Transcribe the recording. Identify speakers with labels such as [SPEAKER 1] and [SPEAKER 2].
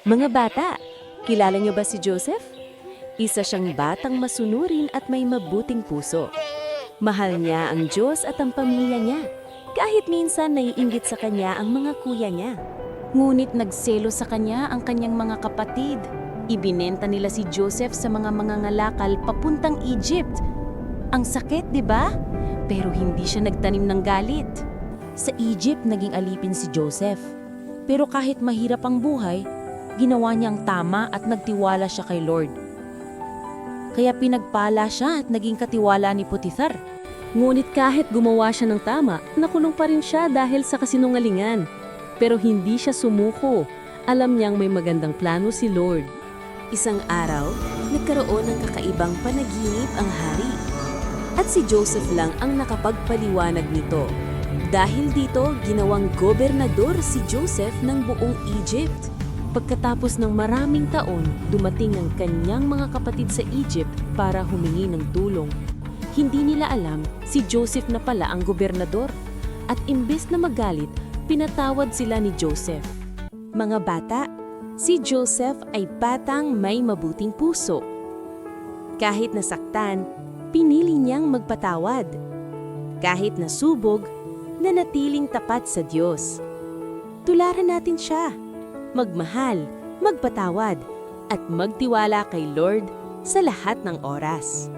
[SPEAKER 1] Mga bata, kilala niyo ba si Joseph? Isa siyang batang masunurin at may mabuting puso. Mahal niya ang Diyos at ang pamilya niya, kahit minsan naiinggit sa kanya ang mga kuya niya. Ngunit nagselo sa kanya ang kanyang mga kapatid. Ibinenta nila si Joseph sa mga mangangalakal papuntang Egypt. Ang sakit, di ba? Pero hindi siya nagtanim ng galit. Sa Egypt, naging alipin si Joseph. Pero kahit mahirap ang buhay, ginawa niyang tama at nagtiwala siya kay Lord. Kaya pinagpala siya at naging katiwala ni Potiphar. Ngunit kahit gumawa siya ng tama, nakulong pa rin siya dahil sa kasinungalingan. Pero hindi siya sumuko. Alam niyang may magandang plano si Lord. Isang araw, nagkaroon ng kakaibang panaginip ang hari. At si Joseph lang ang nakapagpaliwanag nito. Dahil dito, ginawang gobernador si Joseph ng buong Egypt. Pagkatapos ng maraming taon, dumating ang kanyang mga kapatid sa Egypt para humingi ng tulong. Hindi nila alam si Joseph na pala ang gobernador. At imbes na magalit, pinatawad sila ni Joseph. Mga bata, si Joseph ay batang may mabuting puso. Kahit nasaktan, pinili niyang magpatawad. Kahit nasubog, nanatiling tapat sa Diyos. Tularan natin siya. Magmahal, magpatawad, at magtiwala kay Lord sa lahat ng oras.